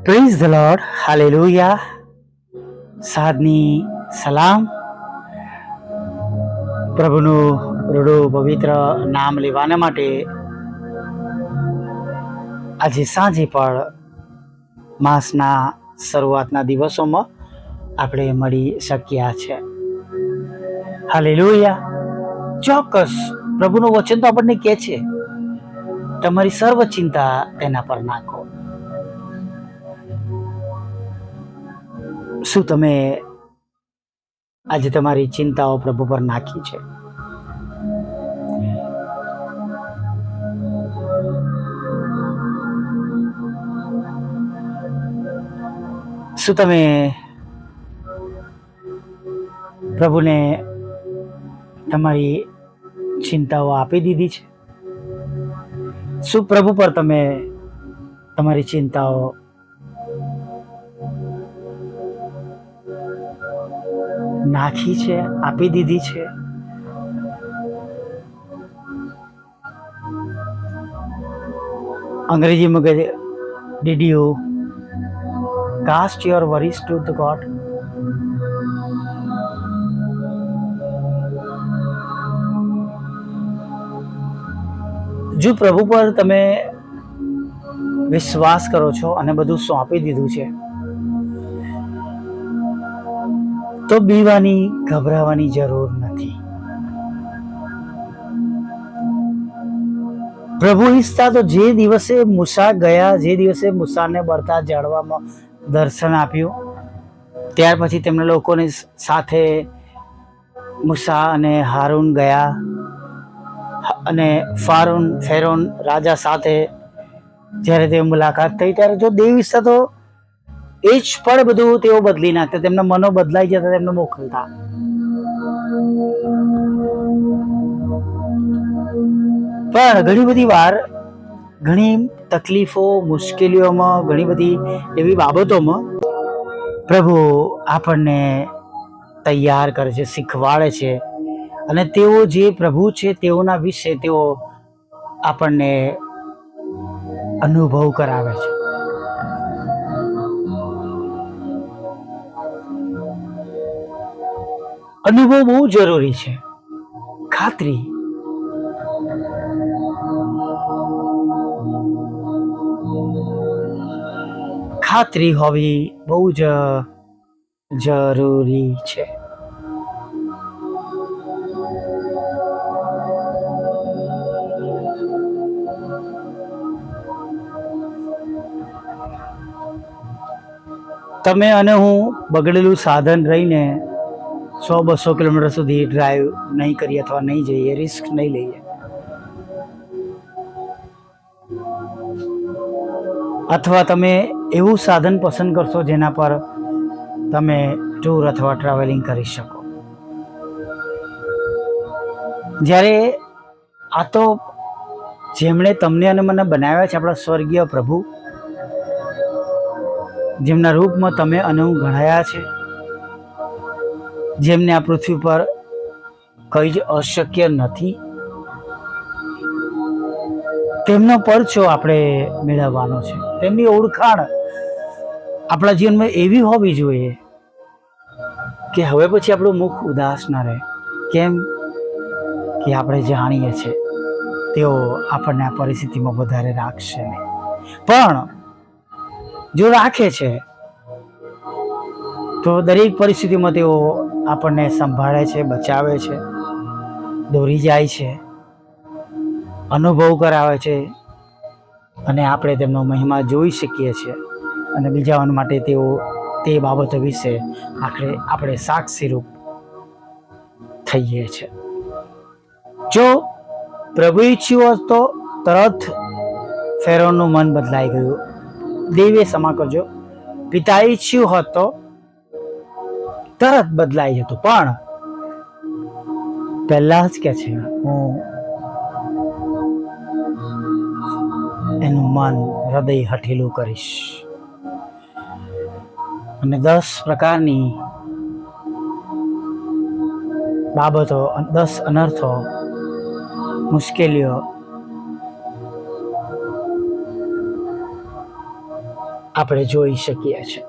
Praise the lord, hallelujah. સાધની સલામ. પ્રભુનું રૂડું પવિત્ર નામ લેવાના માટે આજે સાંજે પણ માસના શરૂઆતના દિવસોમાં આપણે મળી શક્યા છે. હાલેલુયા. ચોક્કસ પ્રભુનું વચન તો આપણને કહે છે, તમારી સર્વ ચિંતા તેના પર નાખો. શું તમે આજે તમારી ચિંતાઓ પ્રભુ પર નાખી છે? શું તમે પ્રભુને તમારી ચિંતાઓ આપી દીધી છે? શું પ્રભુ પર તમે તમારી ચિંતાઓ નાખી છે, આપી દીધી છે? અંગ્રેજીમાં કહે છે, did you cast your worries to the God? જો પ્રભુ પર તમે વિશ્વાસ કરો છો અને બધું સોંપી દીધું છે, તો બીવાની, ગભરાવાની જરૂર નથી. પ્રભુ ઈચ્છતા તો જે દિવસે મૂસા ગયા, જે દિવસે મૂસાને બળતા ઝાડવામાં દર્શન આપ્યું, ત્યાર પછી તેમના લોકોની સાથે મૂસા અને હારૂન ગયા અને ફેરોન રાજા સાથે જ્યારે તે મુલાકાત થઈ, ત્યારે જો દેવ ઈચ્છતા તો એ જ પણ બધું તેઓ બદલી નાખતા, તેમના મનો બદલાઈ જતા, તેમને મોકલતા. પણ ઘણી બધી વાર, ઘણી તકલીફો, મુશ્કેલીઓમાં, ઘણી બધી એવી બાબતોમાં પ્રભુ આપણને તૈયાર કરે છે, શીખવાડે છે, અને તેઓ જે પ્રભુ છે તેઓના વિશે તેઓ આપણને અનુભવ કરાવે છે. અનુભવ બહુ જરૂરી છે. ખાતરી હોવી બહુ જ જરૂરી છે. તમે અને હું બગડેલું સાધન રહીને 100-200 કિલોમીટર સુધી ડ્રાઈવ નહીં કરીએ અથવા નહીં જઈએ, રિસ્ક નહીં લઈએ, અથવા તમે એવું સાધન પસંદ કરશો જેના પર તમે ટૂર અથવા ટ્રાવેલિંગ કરી શકો. જ્યારે આ તો જેમણે તમને અને મને બનાવ્યા છે, આપણા સ્વર્ગીય પ્રભુ, જેમના રૂપમાં તમે અને હું ગણાયા છે, જેમને આ પૃથ્વી પર કંઈ જ અશક્ય નથી, તેમનો પરચો આપણે મેળવવાનો છે. તેમની ઓળખાણ આપણા જીવનમાં એવી હોવી જોઈએ કે હવે પછી આપણું મુખ ઉદાસ ના રહે. કેમ કે આપણે જાણીએ છીએ તેઓ આપણને આ પરિસ્થિતિમાં વધારે રાખશે નહીં, પણ જો રાખે છે તો દરેક પરિસ્થિતિમાં તેઓ આપણને સંભાળે છે, બચાવે છે, દોરી જાય છે, અનુભવ કરાવે છે, અને આપણે તેમનો મહિમા જોઈ શકીએ છીએ, અને બીજાઓને માટે તેઓ તે બાબતો વિશે આપણે સાક્ષીરૂપ થઈએ છીએ. જો પ્રભુ ઈચ્છ્યું હોત તો તરત ફેરોનનું મન બદલાઈ ગયું. દેવે ક્ષમા કરજો, પિતા ઈચ્છ્યું હોત તો તરત બદલાઈ જતું, પણ પહેલા જ કે છે, હું એનું મન, હૃદય હઠેલું કરીશ, અને 10 પ્રકારની બાબતો, 10 અનર્થો, મુશ્કેલીઓ આપણે જોઈ શકીએ છીએ.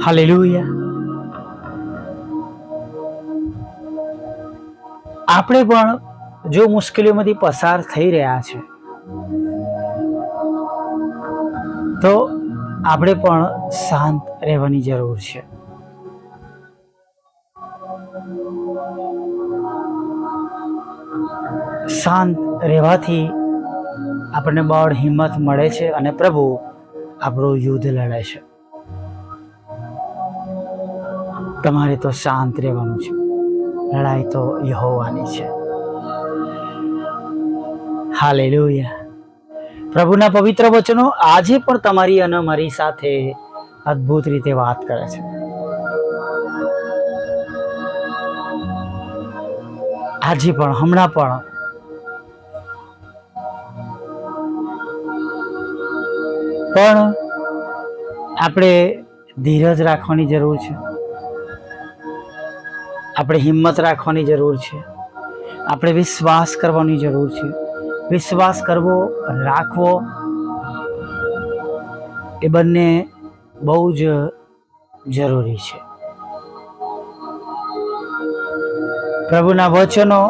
હાલેલુયા. આપણે પણ જો મુશ્કેલીઓમાંથી પસાર થઈ રહ્યા છે તો આપણે પણ શાંત રહેવાની જરૂર છે. શાંત રહેવાથી આપણને બળ હિંમત મળે છે અને પ્રભુ આપણું યુદ્ધ લડે છે. તમારે તો શાંત રહેવાનું છે. લડાઈ તો યહોવાની છે. હાલેલુયા. પ્રભુના પવિત્ર વચનો આજે પણ તમારી અને મારી સાથે અદ્ભુત રીતે વાત કરે છે. આજે પણ, હમણાં પણ આપણે ધીરજ રાખવાની જરૂર છે. આપણે હિંમત રાખવાની જરૂર છે. આપણે વિશ્વાસ કરવાની જરૂર છે. વિશ્વાસ કરવો, રાખવો એ બંને બહુ જ જરૂરી છે. પ્રભુના વચનો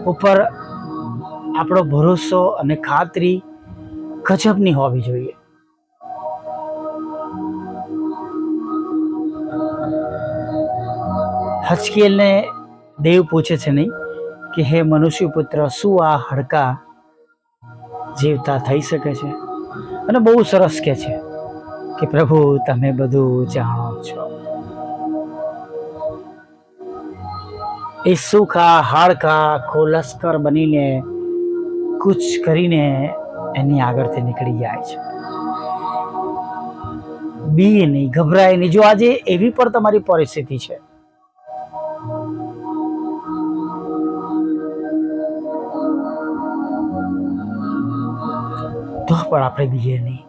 ઉપર આપણો ભરોસો અને ખાતરી ગજબની હોવી જોઈએ. હજકીએલને દેવ પૂછે છે નહીં કે હે મનુષ્ય પુત્ર, શું આ હાડકા જીવતા થઈ શકે છે? અને બહુ સરસ કે છે કે પ્રભુ તમે બધું જાણો છો. એ સુખા હાડકા આખો લશ્કર બનીને કૂચ કરીને એની આગળથી નીકળી જાય છે. બી નહીં, ગભરાય નહીં. જો આજે એવી પણ તમારી પરિસ્થિતિ છે, તો પણ આપણે બીએ નહીં.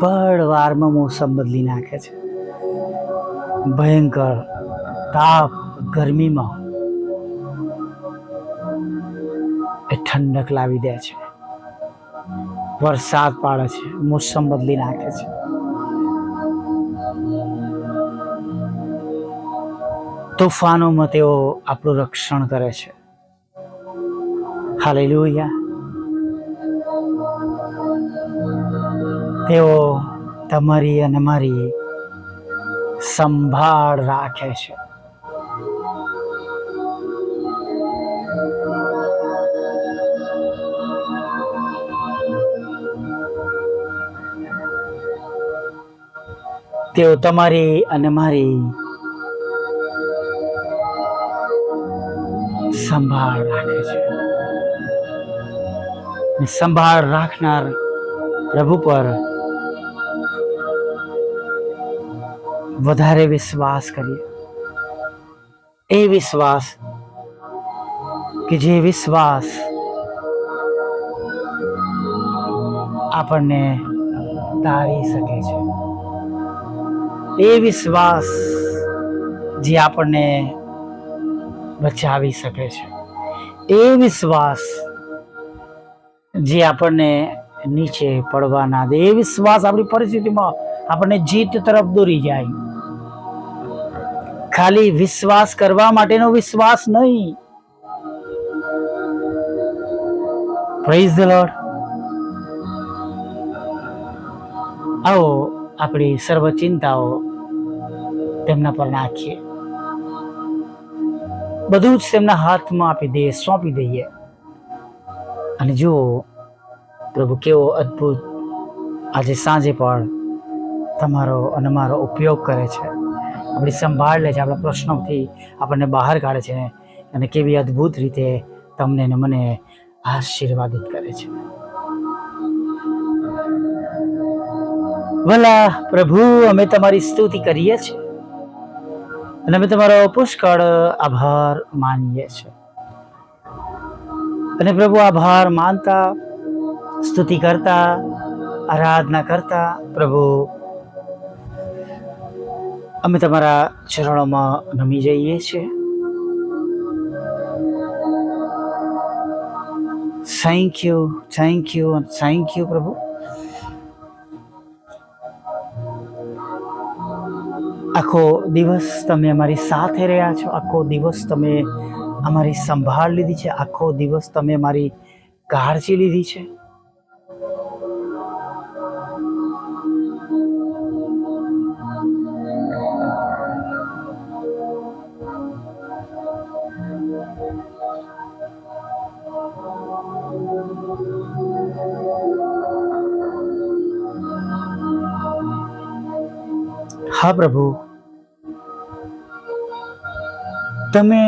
પળવારમાં મોસમ બદલી નાખે છે. ભયંકર તાપ, ગરમીમાં એ ઠંડક લાવી દે છે. વરસાદ પાડે છે, મોસમ બદલી નાખે છે. તોફાનોમાં તેઓ આપણું રક્ષણ કરે છે. હાલેલુયા. તેઓ તમારી અને મારી સંભાળ રાખે છે. તેઓ તમારી અને મારી સંભાળ રાખે છે. સંભાળ રાખનાર પ્રભુ પર વધારે વિશ્વાસ કરીએ. એ વિશ્વાસ કે જે વિશ્વાસ આપણને તારી શકે છે. એ વિશ્વાસ જે આપણને બચાવી શકે છે. એ વિશ્વાસ જે આપણને નીચે પડવા ના દે. એ વિશ્વાસ આપણી પરિસ્થિતિમાં આપણને જીત તરફ દોરી જાય. ખાલી વિશ્વાસ કરવા માટેનો વિશ્વાસ નહીં. Praise the lord. આવો આપણી સર્વ ચિંતાઓ તેમના પર નાખીએ. બધું જ તેમના હાથમાં આપી દઈએ, સોંપી દઈએ. અને જુઓ પ્રભુ કેવો અદ્ભુત આજે સાંજે પણ તમારો અને મારો ઉપયોગ કરે છે. આપણી સંભાળ લે છે. આપણા પ્રશ્નોથી આપણને બહાર કાઢે છે અને કેવી અદ્ભુત રીતે તમને ને મને આશીર્વાદિત કરે છે. ભલા પ્રભુ, અમે તમારી સ્તુતિ કરીએ છીએ અને અમે તમારો પુષ્કળ આભાર માનીએ છીએ. અને પ્રભુ, આભાર માનતા સ્તુતિ કરતા, આરાધના કરતા પ્રભુ અમે તમારા ચરણોમાં નમી જઈએ છીએ. Thank you, thank you, thank you પ્રભુ. આખો દિવસ તમે અમારી સાથે રહ્યા છો, આખો દિવસ તમે અમારી સંભાળ લીધી છે, આખો દિવસ તમે અમારી કાળજી લીધી છે. હા પ્રભુ, તમે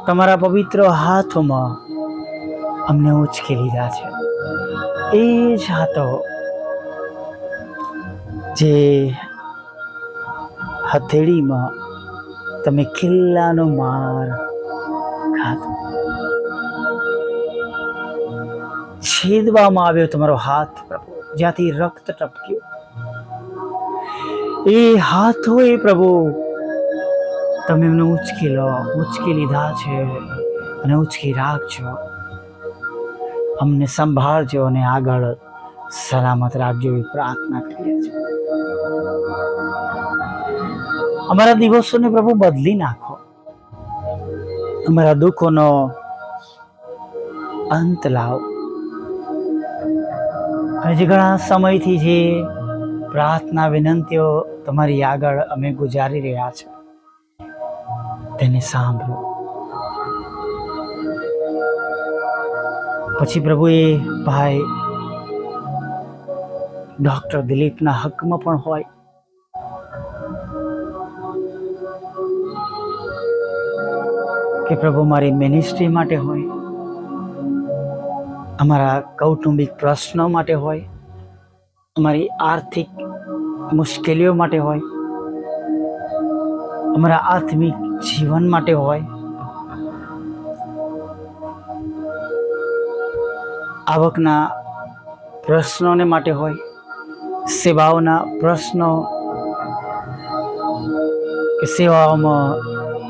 તમારા પવિત્ર હાથોમાં અમને ઉચકી લીધા છે. એ જ હાથો જે હથેળીમાં તમે કિલ્લાનો માર ખાધો, છેદવામાં આવ્યો તમારો હાથ પ્રભુ, જ્યાંથી રક્ત ટપક્યું. એ હાથોએ પ્રભુ તમે એમને ઉચકી લો, ઉચકી લીધા છે અને ઉચકી રાખજો. અમને સંભાળજો અને આગળ સલામત રાખજો એવી પ્રાર્થના કરીએ છીએ. અમારા દિવસોને પ્રભુ બદલી નાખો, અમારા દુઃખોનો અંત લાવો. અને જે ઘણા સમયથી જે પ્રાર્થના વિનંતીઓ તમારી આગળ અમે ગુજારી રહ્યા છે તેને સાંભળો. પછી પ્રભુ એ ભાઈ ડોક્ટર દિલીપના હકમાં પણ હોય, કે પ્રભુ મારી મિનિસ્ટ્રી માટે હોય, અમારા કૌટુંબિક પ્રશ્નો માટે હોય, અમારી આર્થિક મુશ્કેલીઓ માટે હોય, અમારા આત્મિક જીવન માટે હોય, આવકના પ્રશ્નોને માટે હોય, સેવાઓના પ્રશ્નો કે સેવાઓમાં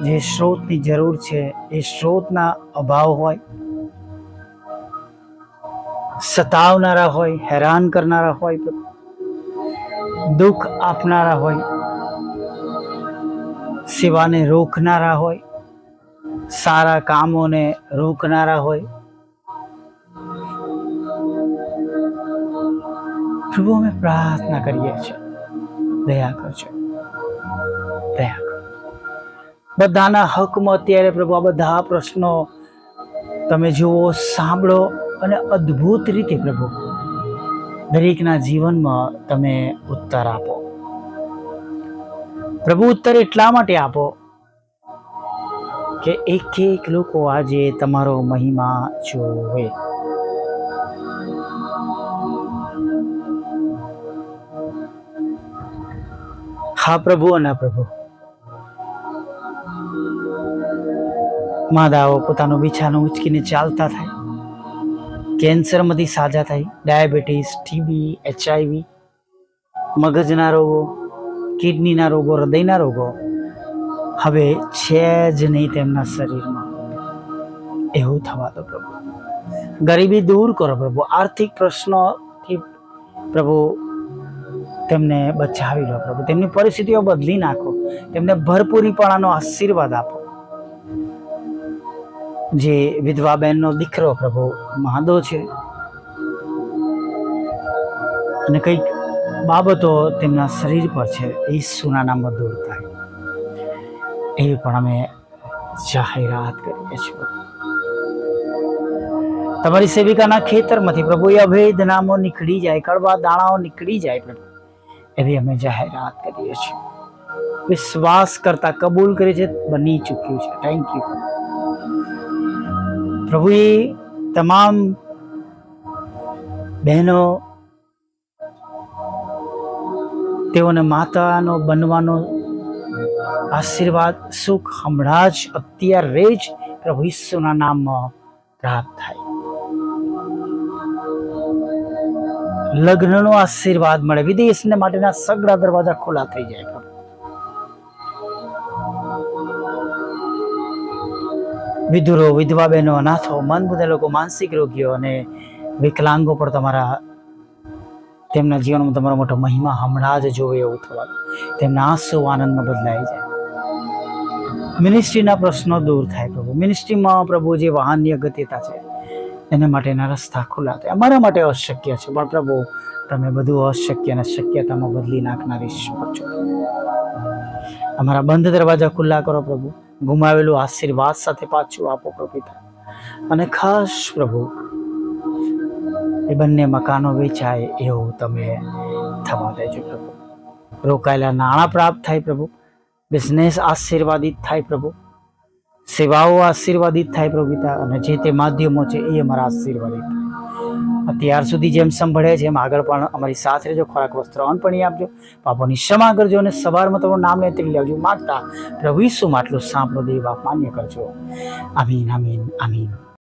જે સ્ત્રોતની જરૂર છે એ સ્ત્રોતના અભાવ હોય, સતાવનારા હોય, હેરાન કરનારા હોય, દુઃખ આપનારા હોય, સેવાને રોકનારા હોય, સારા કામોને રોકનારા હોય. પ્રભુ અમે પ્રાર્થના કરીએ છીએ, દયા કરજો, દયા કરો. બધાના હકમાં અત્યારે પ્રભુ આ બધા પ્રશ્નો તમે જુઓ, સાંભળો અને અદ્ભુત રીતે પ્રભુ દરેકના જીવનમાં તમે ઉત્તર આપો. પ્રભુ ઉત્તર એટલા માટે આપો કે એક એક લોકો આજે તમારો મહિમા જોવે. હા પ્રભુ, અને પ્રભુ માદાઓ પોતાનું બિછાનું ઉચકીને ચાલતા થાય, કેન્સરમાંથી સાજા થાય, ડાયાબિટીસ, ટીબી, HIV, મગજના રોગો, કિડનીના રોગો, હૃદયના રોગો હવે છે જ નહીં તેમના શરીરમાં. એવું થવા દો પ્રભુ. ગરીબી દૂર કરો પ્રભુ. આર્થિક પ્રશ્નોથી પ્રભુ તેમને બચાવી લો પ્રભુ. તેમની પરિસ્થિતિઓ બદલી નાખો. તેમને ભરપૂરીપણાનો આશીર્વાદ આપો. જે વિધવા બહેનનો દીકરો પ્રભુ માંદો છે અને કંઈક બાબતો તેમના શરીર પર છે, ઈસુના નામમાં દૂર થાય એવી પણ અમે જાહેરાત કરીએ છીએ. તમારી સેવિકાના ખેતરમાંથી પ્રભુ એ અભેદ નામો નીકળી જાય, કડવા દાણાઓ નીકળી જાય પ્રભુ, એવી અમે જાહેરાત કરીએ છીએ. વિશ્વાસ કરતા કબૂલ કરે છે, બની ચૂક્યું છે. થેન્ક યુ પ્રભુ. એ તમામ બહેનો તેઓને માતાનો બનવાનો આશીર્વાદ, સુખ હમણાં જ અત્યારે જ પ્રભુ ઈસુના નામમાં પ્રાપ્ત થાય. લગ્નનો આશીર્વાદ મળે, વિદેશને માટેના સગળા દરવાજા ખુલ્લા થઈ જાય પ્રભુ. વિધુરો, વિધવા બહેનો, અનાથો, મંદબુદ્ધ લોકો, માનસિક રોગીઓ અને વિકલાંગો પર તમારા તેમના જીવનમાં તમારો મોટો મહિમા હમણાં જ જોવે એવું થવાનું. તેમના આંસુ આનંદમાં બદલાઈ જાય. મિનિસ્ટ્રીના પ્રશ્નો દૂર થાય પ્રભુ. મિનિસ્ટ્રીમાં પ્રભુ જે વાહનની અગત્યતા છે એના માટેના રસ્તા ખુલ્લા થાય. અમારા માટે અશક્ય છે પણ પ્રભુ તમે બધું અશક્ય અને શક્યતામાં બદલી નાખનારી ઈશ્વર છો. અમારા બંધ દરવાજા ખુલ્લા કરો પ્રભુ. ગુમાવેલું આશીર્વાદ સાથે પાછું આપો પ્રભુ પિતા. અને ખાસ પ્રભુ એ બંને મકાનો વેચાય એવું તમે થવા દેજો પ્રભુ. રોકાયેલા નાણાં પ્રાપ્ત થાય પ્રભુ. બિઝનેસ આશીર્વાદિત થાય પ્રભુ. સેવાઓ આશીર્વાદિત થાય પ્રભુ પિતા. અને જે તે માધ્યમો છે એ અમારા આશીર્વાદિત થાય. અત્યાર સુધી જેમ સંભળે છે એમ આગળ પણ અમારી સાથે રહેજો. ખોરાક વસ્ત્ર અન્ન પણ આપજો. પાપોની ક્ષમા કરજો અને સવારમાં તમારું નામ લેતી લેવજો. માગતા પ્રભુ ઈસુમાં આટલું સાંભળો દેવ બાપ માન્ય કરજો. આમીન આમીન આમીન.